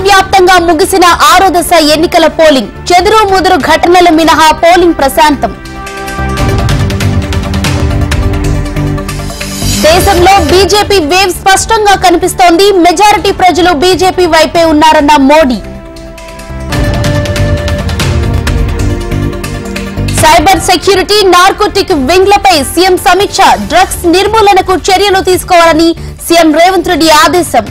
వ్యాప్తంగా ముగిసిన 6వ దశ ఎన్నికల పోలింగ్ చెదురు ముదురు ఘటనల మినహా పోలింగ్ ప్రశాంతం. దేశంలో బీజేపీ వేవ్ స్పష్టంగా కనిపిస్తోంది. మెజారిటీ ప్రజలు బీజేపీ వైపే ఉన్నారన్న మోడీ. సైబర్ సెక్యూరిటీ, నార్కోటిక్ వింగ్లపై సీఎం సమీక్ష. డ్రగ్స్ నిర్మూలనకు చర్యలు తీసుకోవాలని సీఎం రేవంత్ రెడ్డి ఆదేశం.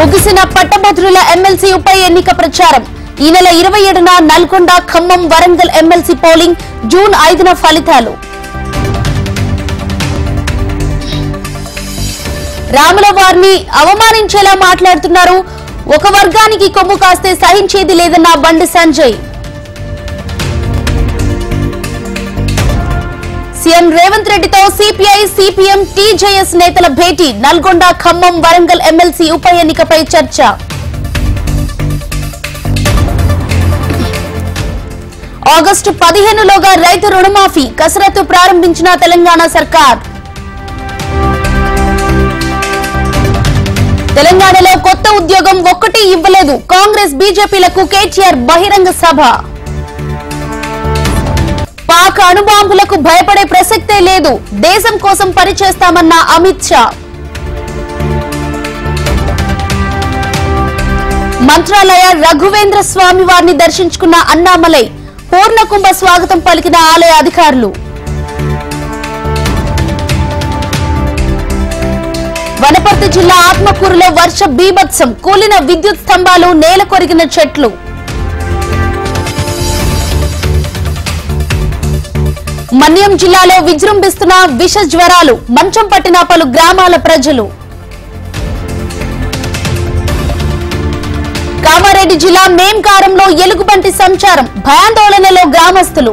ముగిసిన పట్టభద్రుల ఎమ్మెల్సీ ఉప ఎన్నిక ప్రచారం. ఈ నెల 27న Nalgonda, Khammam, Warangal MLC polling. June 5న ఫలితాలు. రాముల వారిని అవమానించేలా మాట్లాడుతున్నారు. ఒక వర్గానికి కొమ్ము కాస్తే సహించేది లేదన్న బండి సంజయ్. సీఎం రేవంత్ రెడ్డితో సిపిఐ, సిపిఎం, టీజేఎస్ నేతల భేటీ. నల్గొండ, ఖమ్మం, వరంగల్ ఎమ్మెల్సీ ఉప ఎన్నికపై చర్చ. ఆగస్టు 15లోగా రైతు రుణమాఫీ కసరత్తు ప్రారంభించిన తెలంగాణ సర్కార్. తెలంగాణలో కొత్త ఉద్యోగం ఒక్కటి ఇవ్వలేదు. కాంగ్రెస్, బీజేపీలకు కేటీఆర్ బహిరంగ సభ. పాక్ అణుబాంబులకు భయపడే ప్రసక్తే లేదు. దేశం కోసం పనిచేస్తామన్న అమిత్ షా. మంత్రాలయ రఘువేంద్ర స్వామి వారిని దర్శించుకున్న అన్నామలై. పూర్ణకుంభ స్వాగతం పలికిన ఆలయ అధికారులు. వనపర్తి జిల్లా ఆత్మకూరులో వర్ష బీభత్సం. కూలిన విద్యుత్ స్తంభాలు, నేల కొరిగిన చెట్లు. మన్యం జిల్లాలో విజృంభిస్తున్న విష జ్వరాలు. మంచం పట్టిన పలు గ్రామాల ప్రజలు. కామారెడ్డి జిల్లా మేంకారంలో ఎలుగుబంటి సంచారం. భయాందోళనలో గ్రామస్తులు.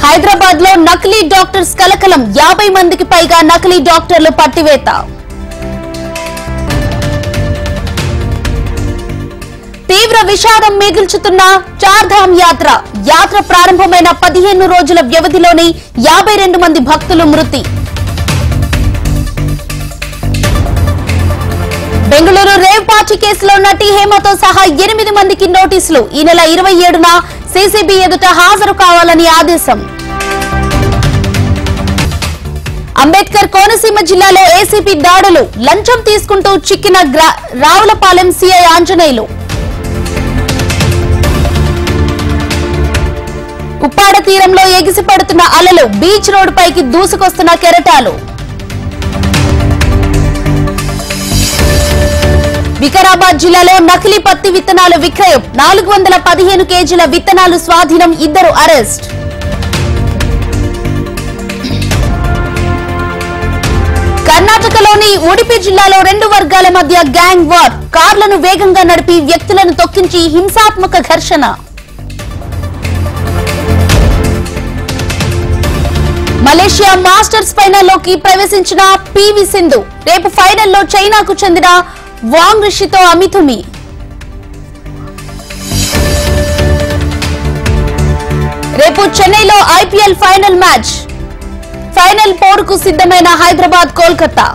హైదరాబాద్ లో నకిలీ డాక్టర్స్ కలకలం. 50 మందికి పైగా నకిలీ డాక్టర్లు పట్టివేత. తీవ్ర విషాదం మిగిల్చుతున్న చార్ధామ్ యాత్ర. యాత్ర ప్రారంభమైన 15 రోజుల వ్యవధిలోనే 52 మంది భక్తులు మృతి. బెంగళూరు రేవ్ పార్టీ కేసులో నటి హేమతో సహా 8 మందికి నోటీసులు. ఈ నెల 27న సీసీబీ ఎదుట హాజరు కావాలని ఆదేశం. అంబేద్కర్ కోనసీమ జిల్లాలో ఏసీపీ దాడులు. లంచం తీసుకుంటూ చిక్కిన రావులపాలెం సీఐ ఆంజనేయులు. ఉప్పాడ తీరంలో ఎగిసిపడుతున్న అలలు. బీచ్ రోడ్ పైకి దూసుకొస్తున్న కెరటాలు. వికారాబాద్ జిల్లాలో నకిలీ పత్తి విత్తనాలు విక్రయం. 415 కేజీల విత్తనాలు స్వాధీనం. 2 అరెస్ట్. కర్ణాటకలోని ఉడిపి జిల్లాలో 2 వర్గాల మధ్య గ్యాంగ్ వార్. కార్లను వేగంగా నడిపి వ్యక్తులను తొక్కించి హింసాత్మక ఘర్షణ. మలేషియా మాస్టర్స్ ఫైనల్లోకి ప్రవేశించిన పివి సింధు. రేపు ఫైనల్లో చైనాకు చెందిన వాంగ్ రిషితో అమితుమి. రేపు చెన్నైలో ఐపీఎల్ ఫైనల్ మ్యాచ్. ఫైనల్ పోరుకు సిద్ధమైన హైదరాబాద్, కోల్కతా.